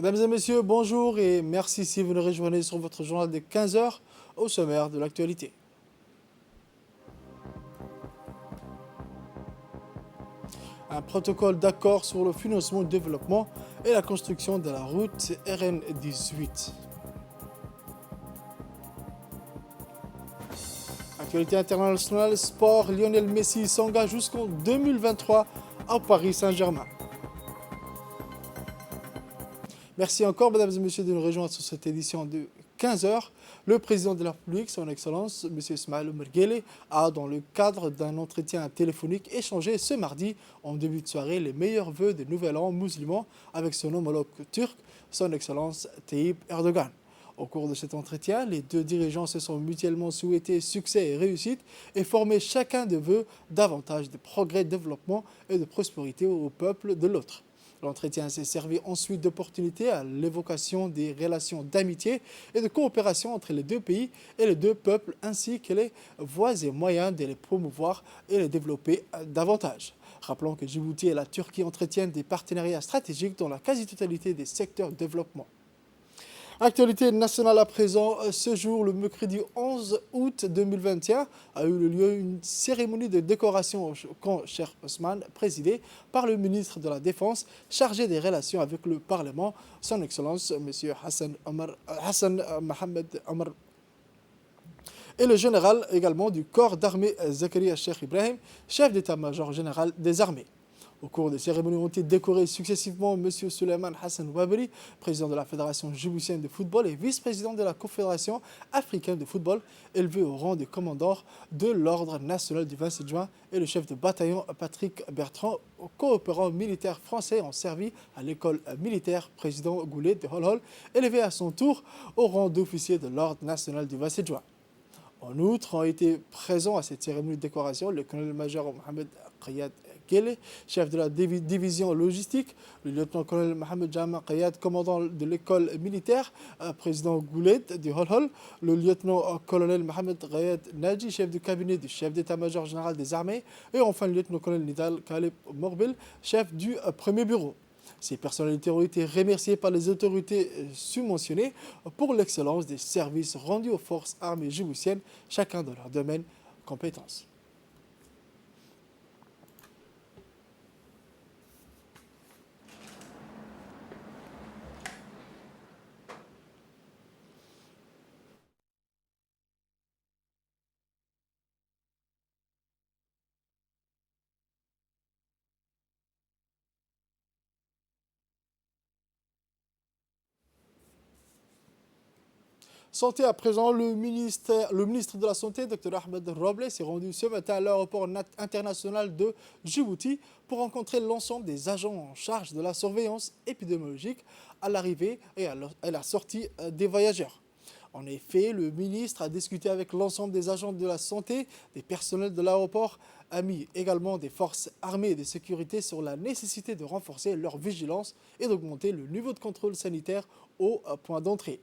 Mesdames et messieurs, bonjour et merci si vous nous rejoignez sur votre journal de 15 heures au sommaire de l'actualité. Un protocole d'accord sur le financement, le développement et la construction de la route RN18. Actualité internationale, sport, Lionel Messi s'engage jusqu'en 2023 à Paris Saint-Germain. Merci encore, mesdames et messieurs, de nous rejoindre sur cette édition de 15 heures. Le président de la République, son Excellence, M. Ismaël Omar Guelleh, a, dans le cadre d'un entretien téléphonique, échangé ce mardi, en début de soirée, les meilleurs vœux de Nouvel An musulman avec son homologue turc, son Excellence Tayyip Erdogan. Au cours de cet entretien, les deux dirigeants se sont mutuellement souhaités succès et réussite et formé chacun des vœux davantage de progrès, de développement et de prospérité au peuple de l'autre. L'entretien s'est servi ensuite d'opportunité à l'évocation des relations d'amitié et de coopération entre les deux pays et les deux peuples, ainsi que les voies et moyens de les promouvoir et les développer davantage. Rappelons que Djibouti et la Turquie entretiennent des partenariats stratégiques dans la quasi-totalité des secteurs de développement. Actualité nationale à présent, ce jour, le mercredi 11 août 2021, a eu lieu une cérémonie de décoration au camp Cheikh Ousmane, présidée par le ministre de la Défense, chargé des relations avec le Parlement, son Excellence M. Hassan Mohamed Omar, et le général également du corps d'armée Zakaria Cheikh Ibrahim, chef d'état-major général des armées. Au cours des cérémonies ont été décorés successivement M. Suleiman Hassan Wabri, président de la Fédération djiboutienne de football et vice-président de la Confédération africaine de football, élevé au rang de commandant de l'Ordre national du 27 juin, et le chef de bataillon Patrick Bertrand, coopérant militaire français en servi à l'école militaire président Goulet de Holhol, élevé à son tour au rang d'officier de l'Ordre national du 27 juin. En outre, ont été présents à cette cérémonie de décoration le colonel-major Mohamed Qayad Guelleh, chef de la division logistique, le lieutenant-colonel Mohamed Jama Qayad, commandant de l'école militaire, président Goulet du Holhol, le lieutenant-colonel Mohamed Qayad Naji, chef du cabinet du chef d'état-major général des armées, et enfin le lieutenant-colonel Nidal Khaleb Morbil, chef du premier bureau. Ces personnalités ont été remerciées par les autorités subventionnées pour l'excellence des services rendus aux forces armées djiboutiennes, chacun dans leur domaine de compétences. Santé à présent, le ministre de la Santé, Dr Ahmed Roble, s'est rendu ce matin à l'aéroport international de Djibouti pour rencontrer l'ensemble des agents en charge de la surveillance épidémiologique à l'arrivée et à la sortie des voyageurs. En effet, le ministre a discuté avec l'ensemble des agents de la santé, des personnels de l'aéroport, amis également des forces armées et de sécurité sur la nécessité de renforcer leur vigilance et d'augmenter le niveau de contrôle sanitaire au point d'entrée.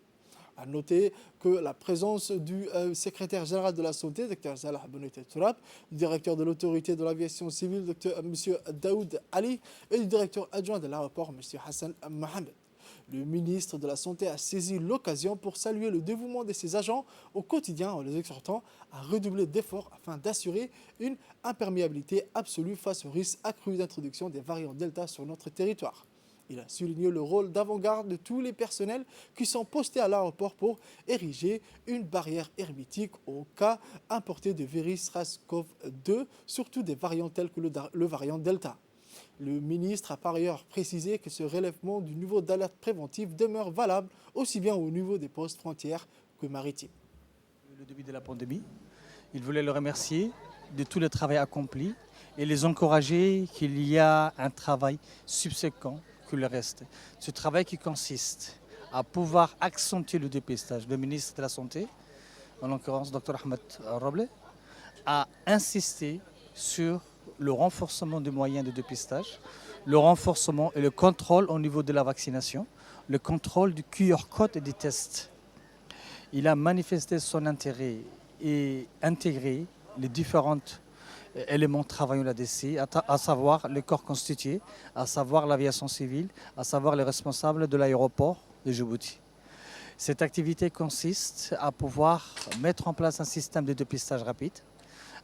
À noter que la présence du secrétaire général de la Santé, Dr Salah Benoît Tourab, du directeur de l'autorité de l'aviation civile, M. Daoud Ali, et du directeur adjoint de l'aéroport, M. Hassan Mohamed. Le ministre de la Santé a saisi l'occasion pour saluer le dévouement de ses agents au quotidien en les exhortant à redoubler d'efforts afin d'assurer une imperméabilité absolue face au risque accru d'introduction des variants Delta sur notre territoire. Il a souligné le rôle d'avant-garde de tous les personnels qui sont postés à l'aéroport pour ériger une barrière hermétique au cas importé de virus SARS-CoV-2, surtout des variants tels que le variant Delta. Le ministre a par ailleurs précisé que ce relèvement du niveau d'alerte préventive demeure valable aussi bien au niveau des postes frontières que maritimes. Le début de la pandémie, il voulait le remercier de tout le travail accompli et les encourager qu'il y a un travail subséquent que le reste. Ce travail qui consiste à pouvoir accentuer le dépistage. Le ministre de la Santé, en l'occurrence Dr Ahmed Roble, a insisté sur le renforcement des moyens de dépistage, le renforcement et le contrôle au niveau de la vaccination, le contrôle du QR code et des tests. Il a manifesté son intérêt et intégré les différentes éléments travaillant l'ADC, à savoir les corps constitués, à savoir l'aviation civile, à savoir les responsables de l'aéroport de Djibouti. Cette activité consiste à pouvoir mettre en place un système de dépistage rapide,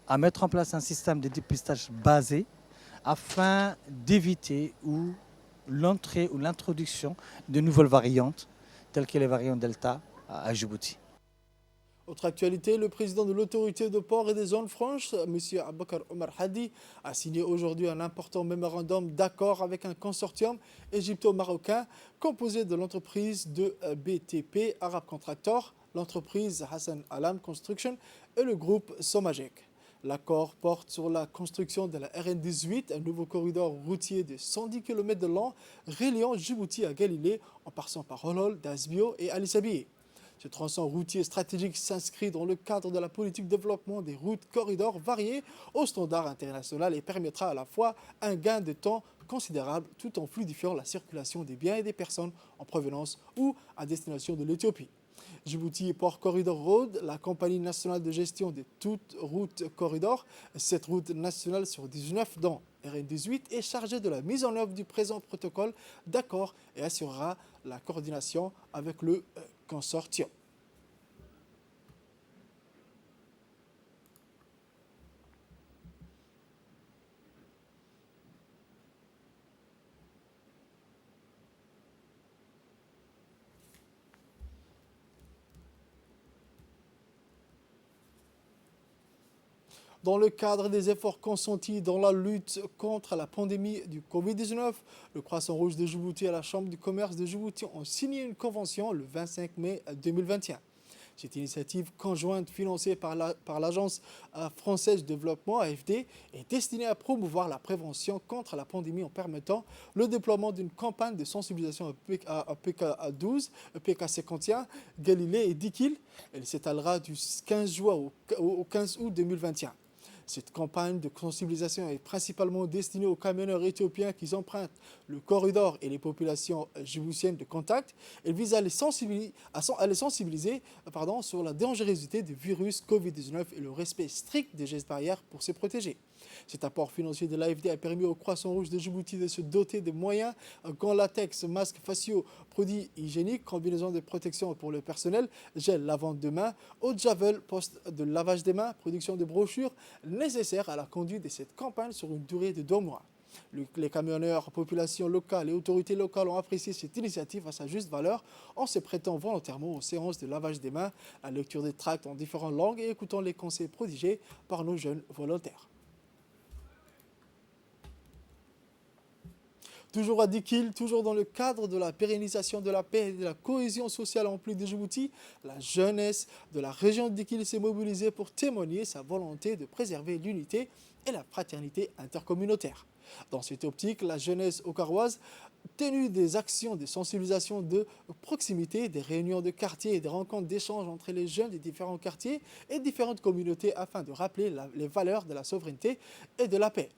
à mettre en place un système de dépistage basé afin d'éviter l'entrée ou l'introduction de nouvelles variantes telles que les variantes Delta à Djibouti. Autre actualité, le président de l'autorité de port et des zones franches, M. Abakar Omar Hadi, a signé aujourd'hui un important mémorandum d'accord avec un consortium égypto-marocain composé de l'entreprise de BTP Arab Contractor, l'entreprise Hassan Alam Construction et le groupe Somagec. L'accord porte sur la construction de la RN18, un nouveau corridor routier de 110 km de long reliant Djibouti à Galilée en passant par Holhol, Dasbio et Ali Sabieh. Ce tronçon routier stratégique s'inscrit dans le cadre de la politique de développement des routes corridors variées aux standards internationaux et permettra à la fois un gain de temps considérable tout en fluidifiant la circulation des biens et des personnes en provenance ou à destination de l'Éthiopie. Djibouti Port Corridor Road, la compagnie nationale de gestion de toutes routes corridors, cette route nationale sur 19 dans RN18 est chargée de la mise en œuvre du présent protocole d'accord et assurera la coordination avec le consortium. Dans le cadre des efforts consentis dans la lutte contre la pandémie du Covid-19, le Croissant Rouge de Djibouti et la Chambre du commerce de Djibouti ont signé une convention le 25 mai 2021. Cette initiative conjointe financée par l'Agence française de développement, AFD, est destinée à promouvoir la prévention contre la pandémie en permettant le déploiement d'une campagne de sensibilisation à PK12, PK51, Galilée et Dikil. Elle s'étalera du 15 juin au 15 août 2021. Cette campagne de sensibilisation est principalement destinée aux camionneurs éthiopiens qui empruntent le corridor et les populations djiboutiennes de contact. Elle vise à les sensibiliser, sur la dangerosité du virus Covid-19 et le respect strict des gestes barrières pour se protéger. Cet apport financier de l'AFD a permis au Croissant Rouge de Djibouti de se doter de moyens, gants latex, masques faciaux, produits hygiéniques, combinaisons de protection pour le personnel, gel lavande de main, eau de javel, poste de lavage des mains, production de brochures nécessaires à la conduite de cette campagne sur une durée de 2 mois. Les camionneurs, populations locales et autorités locales ont apprécié cette initiative à sa juste valeur en se prêtant volontairement aux séances de lavage des mains, à la lecture des tracts en différentes langues et écoutant les conseils prodigués par nos jeunes volontaires. Toujours à Dikil, toujours dans le cadre de la pérennisation de la paix et de la cohésion sociale en plus de Djibouti, la jeunesse de la région de Dikil s'est mobilisée pour témoigner sa volonté de préserver l'unité et la fraternité intercommunautaire. Dans cette optique, la jeunesse okaroise tenu des actions de sensibilisation de proximité, des réunions de quartier et des rencontres d'échange entre les jeunes des différents quartiers et différentes communautés afin de rappeler les valeurs de la souveraineté et de la paix.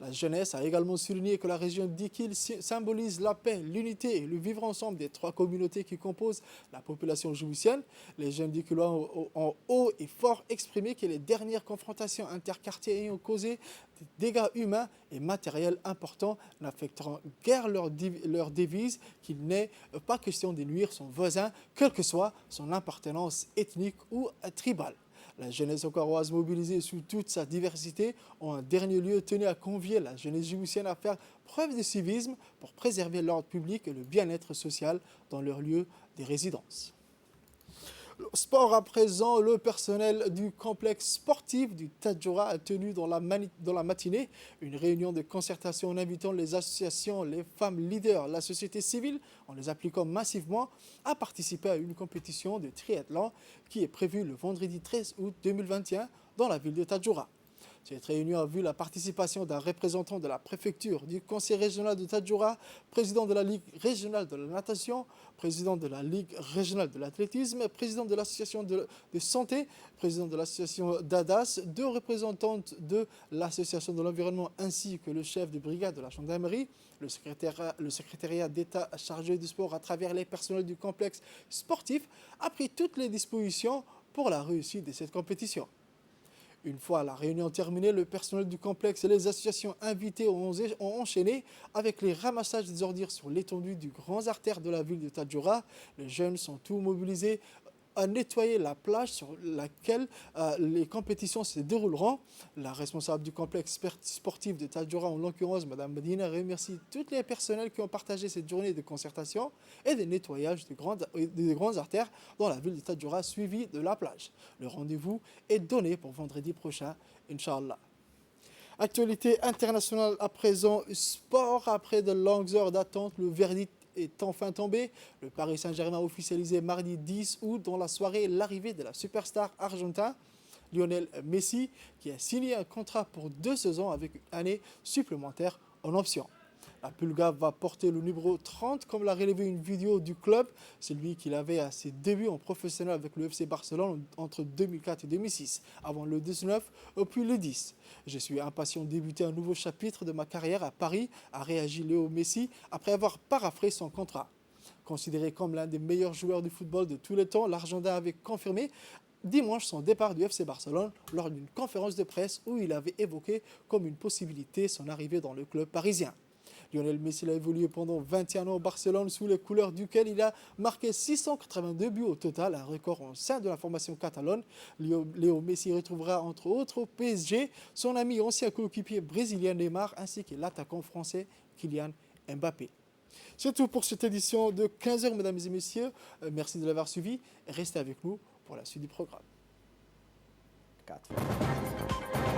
La jeunesse a également souligné que la région d'Ikil symbolise la paix, l'unité et le vivre ensemble des 3 communautés qui composent la population djiboutienne. Les jeunes d'Ikilois ont haut et fort exprimé que les dernières confrontations interquartiers ayant causé des dégâts humains et matériels importants n'affecteront guère leur devise qu'il n'est pas question de nuire son voisin, quelle que soit son appartenance ethnique ou tribale. La jeunesse okaroise mobilisée sous toute sa diversité ont en dernier lieu tenu à convier la jeunesse djiboutienne à faire preuve de civisme pour préserver l'ordre public et le bien-être social dans leur lieu de résidence. Sport à présent, le personnel du complexe sportif du Tadjoura a tenu dans la matinée une réunion de concertation en invitant les associations, les femmes leaders, la société civile, en les appliquant massivement à participer à une compétition de triathlon qui est prévue le vendredi 13 août 2021 dans la ville de Tadjoura. Cette réunion a vu la participation d'un représentant de la préfecture, du conseil régional de Tadjoura, président de la Ligue régionale de la natation, président de la Ligue régionale de l'athlétisme, président de l'association de santé, président de l'association d'ADAS, 2 représentantes de l'association de l'environnement ainsi que le chef de brigade de la gendarmerie, le secrétariat d'État chargé du sport à travers les personnels du complexe sportif a pris toutes les dispositions pour la réussite de cette compétition. Une fois la réunion terminée, le personnel du complexe et les associations invitées ont enchaîné avec les ramassages des ordures sur l'étendue du grand artère de la ville de Tadjoura. Les jeunes sont tous mobilisés à nettoyer la plage sur laquelle les compétitions se dérouleront. La responsable du complexe sportif de Tadjoura, en l'occurrence Mme Medina, remercie tous les personnels qui ont partagé cette journée de concertation et de nettoyage des grandes artères dans la ville de Tadjoura, suivie de la plage. Le rendez-vous est donné pour vendredi prochain, Inch'Allah. Actualité internationale à présent, sport. Après de longues heures d'attente, le verdict est enfin tombé. Le Paris Saint-Germain a officialisé mardi 10 août dans la soirée l'arrivée de la superstar argentin Lionel Messi, qui a signé un contrat pour 2 saisons avec une année supplémentaire en option. La Pulga va porter le numéro 30, comme l'a relevé une vidéo du club. C'est lui qui l'avait à ses débuts en professionnel avec le FC Barcelone entre 2004 et 2006, avant le 19 puis le 10. Je suis impatient de débuter un nouveau chapitre de ma carrière à Paris, a réagi Léo Messi après avoir paraphrasé son contrat. Considéré comme l'un des meilleurs joueurs du football de tous les temps, l'Argentin avait confirmé dimanche son départ du FC Barcelone lors d'une conférence de presse où il avait évoqué comme une possibilité son arrivée dans le club parisien. Lionel Messi a évolué pendant 21 ans au Barcelone, sous les couleurs duquel il a marqué 682 buts au total, un record au sein de la formation catalane. Léo Messi retrouvera entre autres au PSG son ami et ancien coéquipier brésilien Neymar, ainsi que l'attaquant français Kylian Mbappé. C'est tout pour cette édition de 15h, mesdames et messieurs. Merci de l'avoir suivi. Restez avec nous pour la suite du programme. 4.